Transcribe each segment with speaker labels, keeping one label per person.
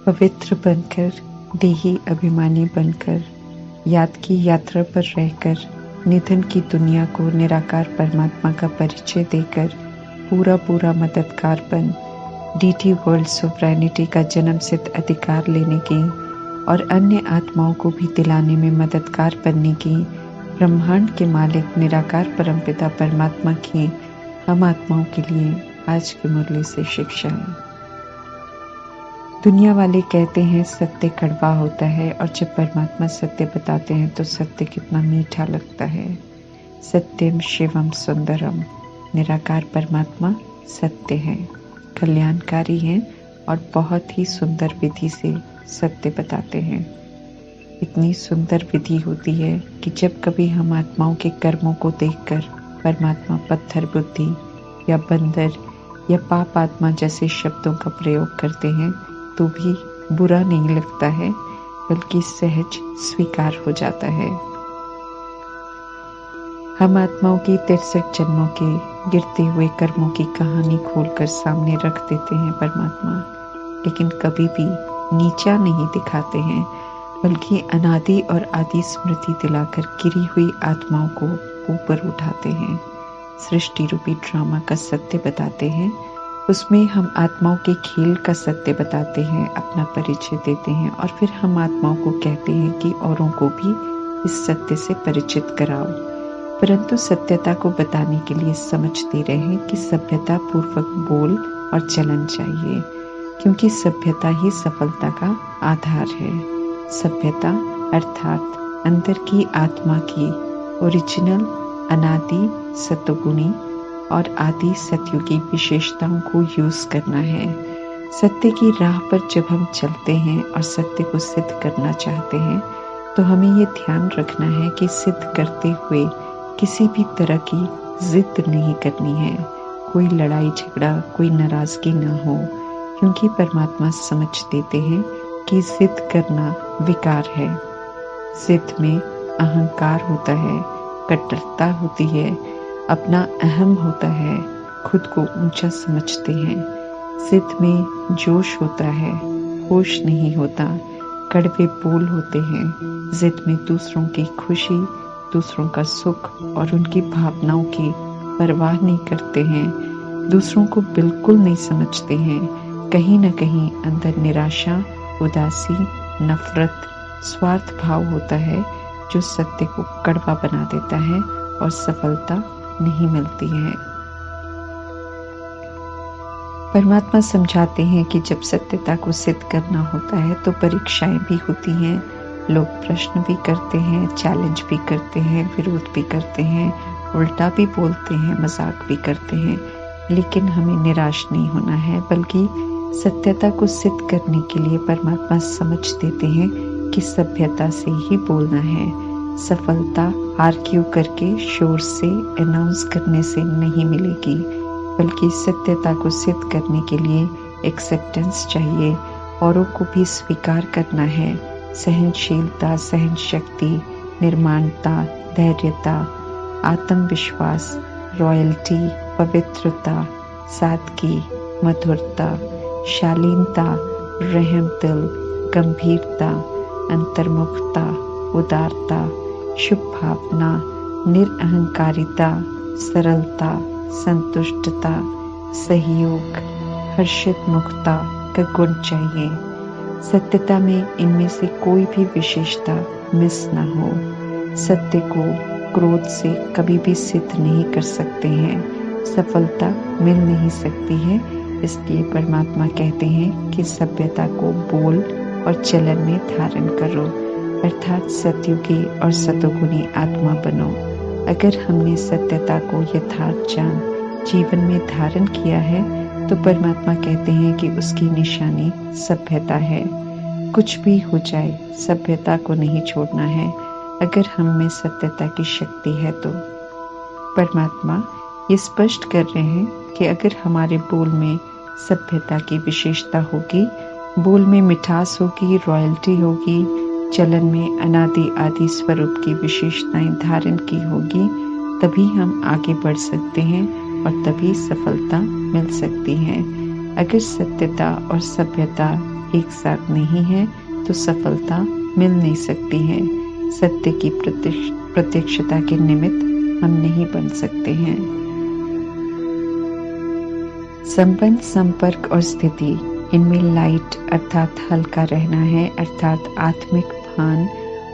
Speaker 1: पवित्र बनकर, देही अभिमानी बनकर, याद की यात्रा पर रहकर, निधन की दुनिया को निराकार परमात्मा का परिचय देकर, पूरा मददगार बन डीटी वर्ल्ड सोवरेनिटी का जन्म सिद्ध अधिकार लेने की और अन्य आत्माओं को भी दिलाने में मददगार बनने की ब्रह्मांड के मालिक निराकार परमपिता परमात्मा की हम आत्माओं के लिए आज की मुरली से शिक्षा है। दुनिया वाले कहते हैं सत्य कड़वा होता है, और जब परमात्मा सत्य बताते हैं तो सत्य कितना मीठा लगता है। सत्यम शिवम सुंदरम, निराकार परमात्मा सत्य है, कल्याणकारी हैं और बहुत ही सुंदर विधि से सत्य बताते हैं। इतनी सुंदर विधि होती है कि जब कभी हम आत्माओं के कर्मों को देखकर परमात्मा पत्थर बुद्धि या बंदर या पाप आत्मा जैसे शब्दों का प्रयोग करते हैं तो भी बुरा नहीं लगता है, बल्कि सहज स्वीकार हो जाता है। हम आत्माओं की 63 जन्मों के गिरते हुए कर्मों की कहानी खोलकर सामने रख देते हैं परमात्मा, लेकिन कभी भी नीचा नहीं दिखाते हैं, बल्कि अनादि और आदि स्मृति दिलाकर गिरी हुई आत्माओं को ऊपर उठाते हैं। सृष्टि रूपी ड्रामा का सत्य बताते हैं, उसमें हम आत्माओं के खेल का सत्य बताते हैं, अपना परिचय देते हैं और फिर हम आत्माओं को कहते हैं कि औरों को भी इस सत्य से परिचित कराओ। परंतु सत्यता को बताने के लिए समझते रहें कि सभ्यता पूर्वक बोल और चलन चाहिए, क्योंकि सभ्यता ही सफलता का आधार है। सभ्यता अर्थात अंदर की आत्मा की ओरिजिनल अनादि सतोगुणी और आदि सतयुगी विशेषताओं को यूज करना है। सत्य की राह पर जब हम चलते हैं और सत्य को सिद्ध करना चाहते हैं तो हमें ये ध्यान रखना है कि सिद्ध करते हुए किसी भी तरह की जिद नहीं करनी है, कोई लड़ाई झगड़ा, कोई नाराजगी ना हो, क्योंकि परमात्मा समझ देते हैं कि जिद करना विकार है। जिद में अहंकार होता है, कट्टरता होती है, अपना अहम होता है, खुद को ऊंचा समझते हैं। जिद में जोश होता है, होश नहीं होता, कड़वे बोल होते हैं। जिद में दूसरों की खुशी, दूसरों का सुख और उनकी भावनाओं की परवाह नहीं करते हैं, दूसरों को बिल्कुल नहीं समझते हैं। कहीं न कहीं अंदर निराशा, उदासी, नफरत, स्वार्थ भाव होता है, जो सत्य को कड़वा बना देता है और सफलता नहीं मिलती है। परमात्मा समझाते हैं कि जब सत्यता को सिद्ध करना होता है तो परीक्षाएं भी होती हैं, लोग प्रश्न भी करते हैं, चैलेंज भी करते हैं, विरोध भी करते हैं, उल्टा भी बोलते हैं, मजाक भी करते हैं, लेकिन हमें निराश नहीं होना है, बल्कि सत्यता को सिद्ध करने के लिए परमात्मा समझ देते हैं कि सभ्यता से ही बोलना है। सफलता आर्ग्यू करके शोर से अनाउंस करने से नहीं मिलेगी, बल्कि सत्यता को सिद्ध करने के लिए एक्सेप्टेंस चाहिए, औरों को भी स्वीकार करना है। सहनशीलता, सहन शक्ति, निर्माणता, धैर्यता, आत्मविश्वास, रॉयल्टी, पवित्रता, सादगी, मधुरता, शालीनता, रहम दिल, गंभीरता, अंतर्मुखता, उदारता, शुभ भावना, निरअहंकारिता, सरलता, संतुष्टता, सहयोग, हर्षित मुक्ता का गुण चाहिए। सत्यता में इनमें से कोई भी विशेषता मिस न हो। सत्य को क्रोध से कभी भी सिद्ध नहीं कर सकते हैं, सफलता मिल नहीं सकती है। इसलिए परमात्मा कहते हैं कि सभ्यता को बोल और चलन में धारण करो, अर्थात सतयुगी और सतोगुणी आत्मा बनो। अगर हमने सत्यता को यथार्थ जान जीवन में धारण किया है तो परमात्मा कहते हैं कि उसकी निशानी सभ्यता है। कुछ भी हो जाए, सभ्यता को नहीं छोड़ना है, अगर हम में सत्यता की शक्ति है तो। परमात्मा ये स्पष्ट कर रहे हैं कि अगर हमारे बोल में सभ्यता की विशेषता होगी, बोल में मिठास होगी, रॉयल्टी होगी, चलन में अनादि आदि स्वरूप की विशेषताएं धारण की होगी, तभी हम आगे बढ़ सकते हैं और तभी सफलता मिल सकती है। अगर सत्यता और सभ्यता एक साथ नहीं है तो सफलता मिल नहीं सकती है। सत्य की प्रत्यक्षता के निमित्त हम नहीं बन सकते हैं। संबंध, संपर्क और स्थिति, इनमें लाइट अर्थात हल्का रहना है, अर्थात आत्मिक भान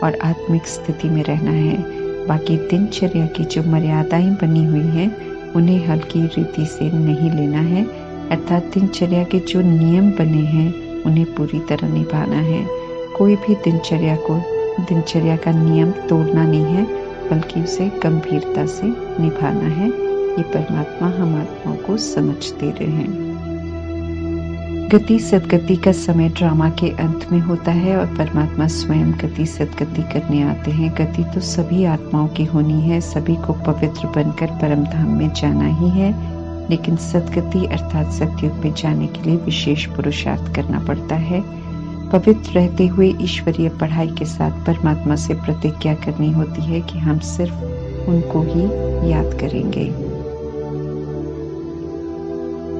Speaker 1: और आत्मिक स्थिति में रहना है। बाकी दिनचर्या की जो मर्यादाएं बनी हुई हैं उन्हें हल्की रीति से नहीं लेना है, अर्थात दिनचर्या के जो नियम बने हैं उन्हें पूरी तरह निभाना है। कोई भी दिनचर्या का नियम तोड़ना नहीं है, बल्कि उसे गंभीरता से निभाना है। ये परमात्मा हम आत्माओं को समझ दे रहे हैं। गति सदगति का समय ड्रामा के अंत में होता है और परमात्मा स्वयं गति सदगति करने आते हैं। गति तो सभी आत्माओं की होनी है, सभी को पवित्र बनकर परम धाम में जाना ही है, लेकिन सदगति अर्थात सतयुग में जाने के लिए विशेष पुरुषार्थ करना पड़ता है। पवित्र रहते हुए ईश्वरीय पढ़ाई के साथ परमात्मा से प्रतिज्ञा करनी होती है कि हम सिर्फ उनको ही याद करेंगे।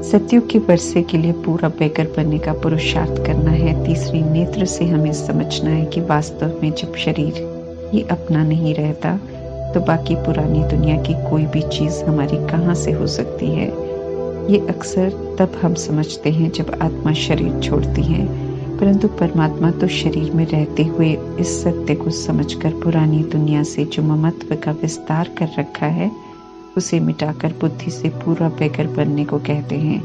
Speaker 1: सतयुग के वर्षे के लिए पूरा बेकर बनने का पुरुषार्थ करना है। तीसरी नेत्र से हमें समझना है कि वास्तव में जब शरीर ये अपना नहीं रहता तो बाकी पुरानी दुनिया की कोई भी चीज हमारी कहाँ से हो सकती है। ये अक्सर तब हम समझते हैं जब आत्मा शरीर छोड़ती है, परंतु परमात्मा तो शरीर में रहते हुए इस सत्य को समझकर पुरानी दुनिया से जो ममत्व का विस्तार कर रखा है उसे मिटाकर बुद्धि से पूरा बेकर बनने को कहते हैं।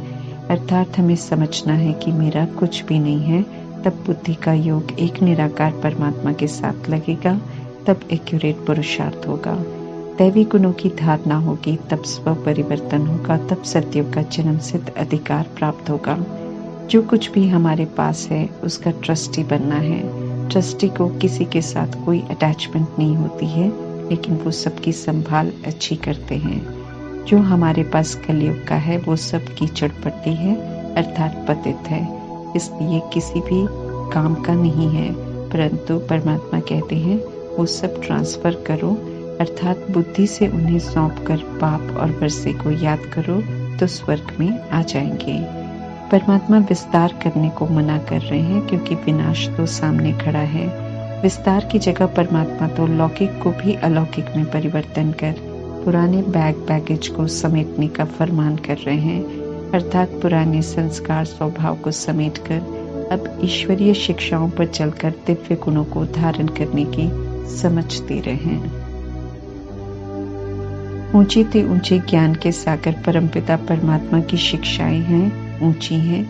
Speaker 1: अर्थात हमें समझना है कि मेरा कुछ भी नहीं है। तब बुद्धि का योग एक निराकार परमात्मा के साथ लगेगा, तब एक्यूरेट पुरुषार्थ होगा। दैवी गुणों की धारणा होगी, तब स्व परिवर्तन होगा, तब सतयुग का जन्म सिद्ध अधिकार प्राप्त होगा। जो कुछ भी हमारे पास है उसका ट्रस्टी बनना है। ट्रस्टी को किसी के साथ कोई अटैचमेंट नहीं होती है, लेकिन वो सबकी संभाल अच्छी करते हैं। जो हमारे पास कलयुग का है वो सब कीचड़ पट्टी है, अर्थात पतित है, इसलिए किसी भी काम का नहीं है। परंतु परमात्मा कहते हैं वो सब ट्रांसफर करो, अर्थात बुद्धि से उन्हें सौंप कर पाप और वर्षे को याद करो तो स्वर्ग में आ जाएंगे। परमात्मा विस्तार करने को मना कर रहे हैं क्योंकि विनाश तो सामने खड़ा है। विस्तार की जगह परमात्मा तो लौकिक को भी अलौकिक में परिवर्तन कर पुराने बैगेज को समेटने का फरमान कर रहे हैं, अर्थात पुराने संस्कार स्वभाव को समेटकर अब ईश्वरीय शिक्षाओं पर चलकर दिव्य गुणों को धारण करने की समझ दे रहे हैं। ऊंचे ते ऊंचे ज्ञान के सागर परमपिता परमात्मा की शिक्षाएं हैं, ऊंची हैं,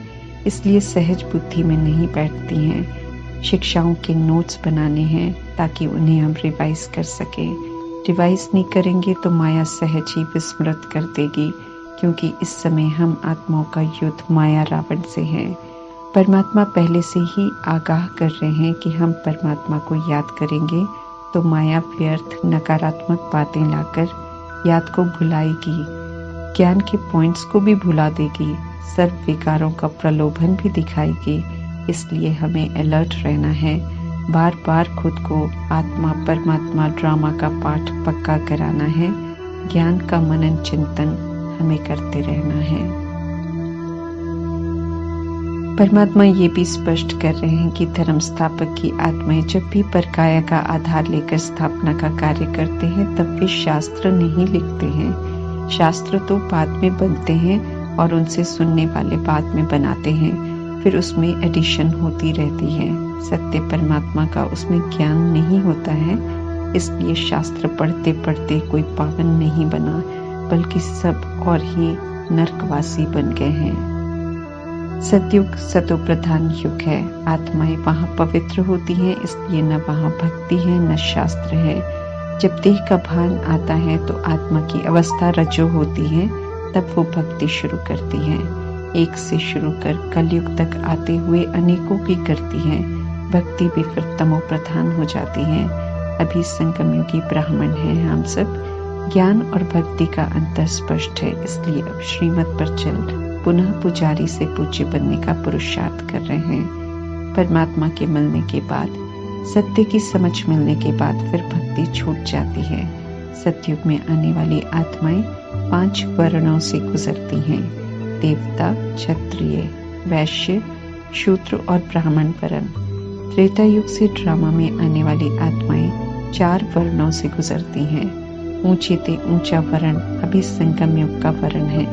Speaker 1: इसलिए सहज बुद्धि में नहीं बैठती हैं। शिक्षाओं के नोट्स बनाने हैं ताकि उन्हें हम रिवाइज कर सकें। रिवाइज नहीं करेंगे तो माया सहज ही विस्मृत कर देगी, क्योंकि इस समय हम आत्माओं का युद्ध माया रावण से है। परमात्मा पहले से ही आगाह कर रहे हैं कि हम परमात्मा को याद करेंगे तो माया व्यर्थ नकारात्मक बातें लाकर याद को भुलाएगी, ज्ञान के पॉइंट्स को भी भुला देगी, सर्व विकारों का प्रलोभन भी दिखाएगी। इसलिए हमें अलर्ट रहना है, बार बार खुद को आत्मा परमात्मा ड्रामा का पाठ पक्का कराना है। ज्ञान का मनन चिंतन हमें करते रहना है। परमात्मा ये भी स्पष्ट कर रहे हैं कि धर्म स्थापक की आत्माएं जब भी परकाया का आधार लेकर स्थापना का कार्य करते हैं तब वे शास्त्र नहीं लिखते हैं। शास्त्र तो बाद में बनते हैं और उनसे सुनने वाले बाद में बनाते हैं, फिर उसमें एडिशन होती रहती है। सत्य परमात्मा का उसमें ज्ञान नहीं होता है, इसलिए शास्त्र पढ़ते पढ़ते कोई पावन नहीं बना, बल्कि सब और ही नरकवासी बन गए हैं। सतयुग सतो प्रधान युग है। आत्माएं वहाँ पवित्र होती हैं, इसलिए न वहाँ भक्ति है न शास्त्र है। जब देह का भान आता है तो आत्मा की अवस्था रजो होती है, तब वो भक्ति शुरू करती है। एक से शुरू कर कलयुग तक आते हुए अनेकों की करती है। भक्ति भी फिर तमो प्रधान हो जाती है। अभी संगमयुगी ब्राह्मण हैं हम सब। ज्ञान और भक्ति का अंतर स्पष्ट है, इसलिए अब श्रीमत पर चल पुनः पुजारी से पूज्य बनने का पुरुषार्थ कर रहे हैं। परमात्मा के मिलने के बाद, सत्य की समझ मिलने के बाद फिर भक्ति छूट जाती है। सतयुग में आने वाली आत्माएं 5 वर्णों से गुजरती हैं: देवता, क्षत्रिय, वैश्य, शूद्र और ब्राह्मण वर्ण। त्रेता युग से ड्रामा में आने वाली आत्माएं 4 वर्णों से गुजरती हैं। ऊंचे ते ऊंचा वर्ण अभी संगम युग का वर्ण है,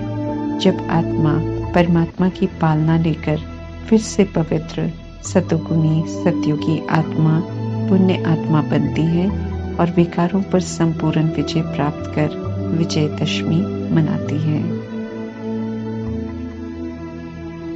Speaker 1: जब आत्मा परमात्मा की पालना लेकर फिर से पवित्र सतोगुणी सतयुगी आत्मा पुण्य आत्मा बनती है और विकारों पर संपूर्ण विजय प्राप्त कर विजयदशमी मनाती है।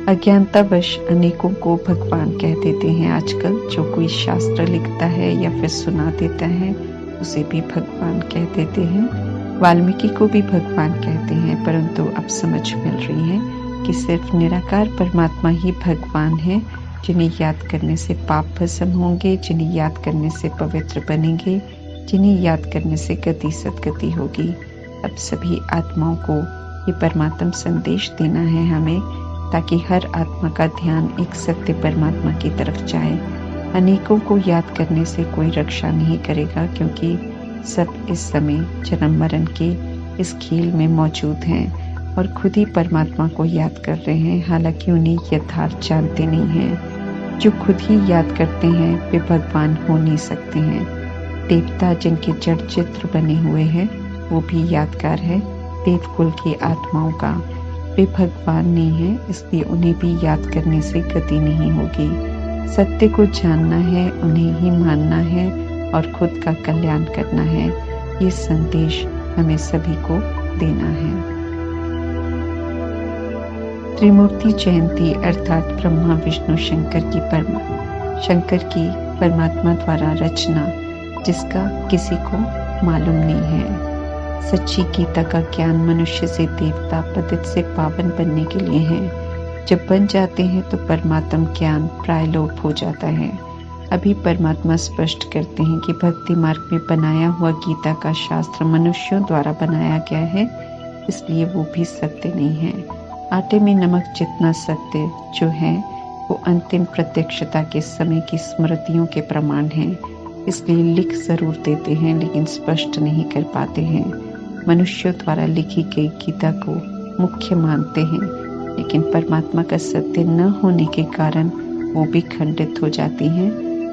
Speaker 1: अज्ञानतावश अनेकों को भगवान कह देते हैं आजकल। जो कोई शास्त्र लिखता है या फिर सुना देता है उसे भी भगवान कह देते हैं। वाल्मीकि को भी भगवान कहते हैं, परंतु अब समझ मिल रही है कि सिर्फ निराकार परमात्मा ही भगवान है, जिन्हें याद करने से पाप भस्म होंगे, जिन्हें याद करने से पवित्र बनेंगे, जिन्हें याद करने से गति सदगति होगी। अब सभी आत्माओं को ये परमात्म संदेश देना है हमें, ताकि हर आत्मा का ध्यान एक सत्य परमात्मा की तरफ जाए। अनेकों को याद करने से कोई रक्षा नहीं करेगा, क्योंकि सब इस समय जन्म मरण के इस खेल में मौजूद हैं और खुद ही परमात्मा को याद कर रहे हैं, हालांकि उन्हें यथार्थ जानते नहीं हैं। जो खुद ही याद करते हैं वे भगवान हो नहीं सकते हैं। देवता जिनके जड़ चित्र बने हुए हैं वो भी यादगार है देवकुल की आत्माओं का। वे भगवान नहीं है, इसलिए उन्हें भी याद करने से गति नहीं होगी। सत्य को जानना है, उन्हें ही मानना है और खुद का कल्याण करना है। ये संदेश हमें सभी को देना है। त्रिमूर्ति जयंती अर्थात ब्रह्मा विष्णु शंकर की परमात्मा द्वारा रचना, जिसका किसी को मालूम नहीं है। सच्ची गीता का ज्ञान मनुष्य से देवता, पतित से पावन बनने के लिए है। जब बन जाते हैं तो परमात्म ज्ञान प्राय लोप हो जाता है। अभी परमात्मा स्पष्ट करते हैं कि भक्ति मार्ग में बनाया हुआ गीता का शास्त्र मनुष्यों द्वारा बनाया गया है, इसलिए वो भी सत्य नहीं है। आटे में नमक जितना सत्य जो है वो अंतिम प्रत्यक्षता के समय की स्मृतियों के प्रमाण हैं, इसलिए लिख जरूर देते हैं लेकिन स्पष्ट नहीं कर पाते हैं। मनुष्यों द्वारा लिखी गई गीता को मुख्य मानते हैं, लेकिन परमात्मा का सत्य न होने के कारण वो भी खंडित हो जाती हैं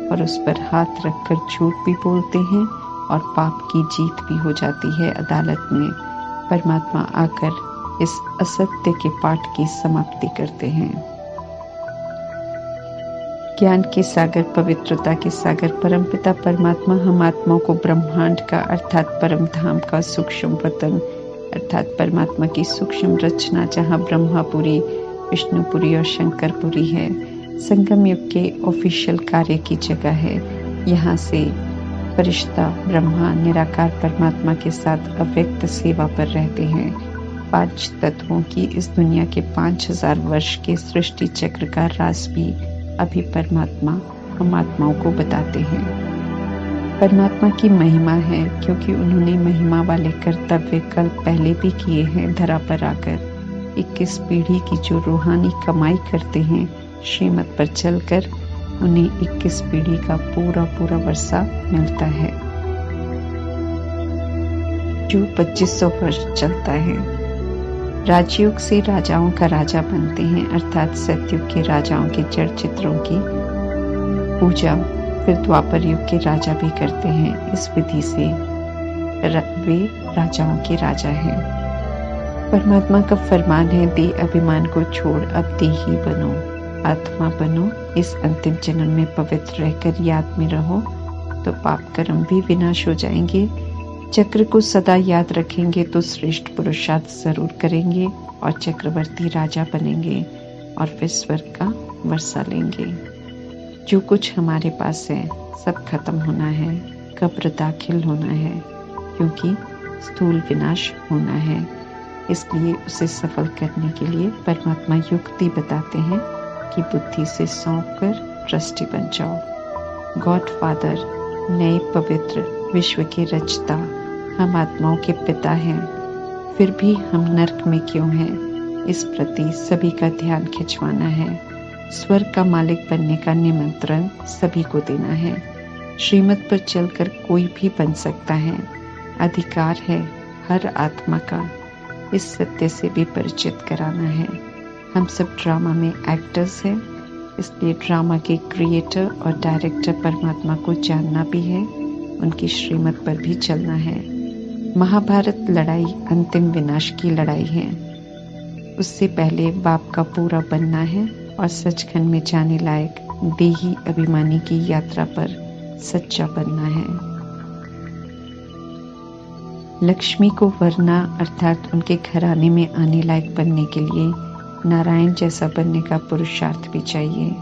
Speaker 1: और उस पर हाथ रखकर झूठ भी बोलते हैं और पाप की जीत भी हो जाती है अदालत में। परमात्मा आकर इस असत्य के पाठ की समाप्ति करते हैं। ज्ञान के सागर, पवित्रता के सागर परमपिता परमात्मा हम आत्माओं को ब्रह्मांड का अर्थात परम धाम का सूक्ष्म वतन अर्थात परमात्मा की सूक्ष्म रचना, जहाँ ब्रह्मापुरी, विष्णुपुरी और शंकरपुरी है, संगम युग के ऑफिशियल कार्य की जगह है। यहाँ से फरिश्ता ब्रह्मा निराकार परमात्मा के साथ अव्यक्त सेवा पर रहते हैं। 5 तत्वों की इस दुनिया के 5000 वर्ष के सृष्टि चक्र का राज भी अभी परमात्मा हम आत्माओं को बताते हैं। परमात्मा की महिमा है, क्योंकि उन्होंने महिमा वाले कर्तव्य कल पहले भी किए हैं धरा पर आकर। 21 पीढ़ी की जो रूहानी कमाई करते हैं श्रीमत पर चलकर, उन्हें 21 पीढ़ी का पूरा वर्षा मिलता है, जो 2500 वर्ष चलता है। राजयुग से राजाओं का राजा बनते हैं, अर्थात सतयुग के राजाओं के जड़ चित्रों की पूजा फिर द्वापर युग के राजा भी करते हैं। इस विधि से वे राजाओं के राजा हैं। परमात्मा का फरमान है, दे अभिमान को छोड़ अब देही बनो, आत्मा बनो। इस अंतिम जन्म में पवित्र रहकर याद में रहो तो पाप कर्म भी विनाश हो जाएंगे। चक्र को सदा याद रखेंगे तो श्रेष्ठ पुरुषार्थ जरूर करेंगे और चक्रवर्ती राजा बनेंगे और फिर स्वर्ग का वर्षा लेंगे। जो कुछ हमारे पास है सब खत्म होना है, कब्र दाखिल होना है, क्योंकि स्थूल विनाश होना है। इसलिए उसे सफल करने के लिए परमात्मा युक्ति बताते हैं कि बुद्धि से सौंप कर ट्रस्टी बन जाओ। गॉड फादर, नए पवित्र विश्व के रचता, हम आत्माओं के पिता हैं, फिर भी हम नरक में क्यों हैं, इस प्रति सभी का ध्यान खिंचवाना है। स्वर्ग का मालिक बनने का निमंत्रण सभी को देना है। श्रीमत पर चलकर कोई भी बन सकता है, अधिकार है हर आत्मा का। इस सत्य से भी परिचित कराना है। हम सब ड्रामा में एक्टर्स हैं, इसलिए ड्रामा के क्रिएटर और डायरेक्टर परमात्मा को जानना भी है, उनकी श्रीमत पर भी चलना है। महाभारत लड़ाई अंतिम विनाश की लड़ाई है। उससे पहले बाप का पूरा बनना है और सचखंड में जाने लायक देही अभिमानी की यात्रा पर सच्चा बनना है। लक्ष्मी को वरना अर्थात उनके घराने में आने लायक बनने के लिए नारायण जैसा बनने का पुरुषार्थ भी चाहिए।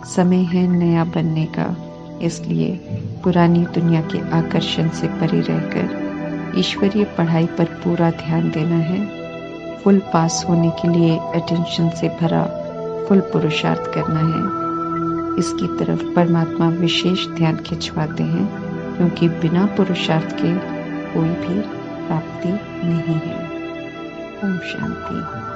Speaker 1: समय है नया बनने का, इसलिए पुरानी दुनिया के आकर्षण से परे रहकर ईश्वरीय पढ़ाई पर पूरा ध्यान देना है। फुल पास होने के लिए अटेंशन से भरा फुल पुरुषार्थ करना है। इसकी तरफ परमात्मा विशेष ध्यान खिंचवाते हैं, क्योंकि बिना पुरुषार्थ के कोई भी प्राप्ति नहीं है। ओम शांति।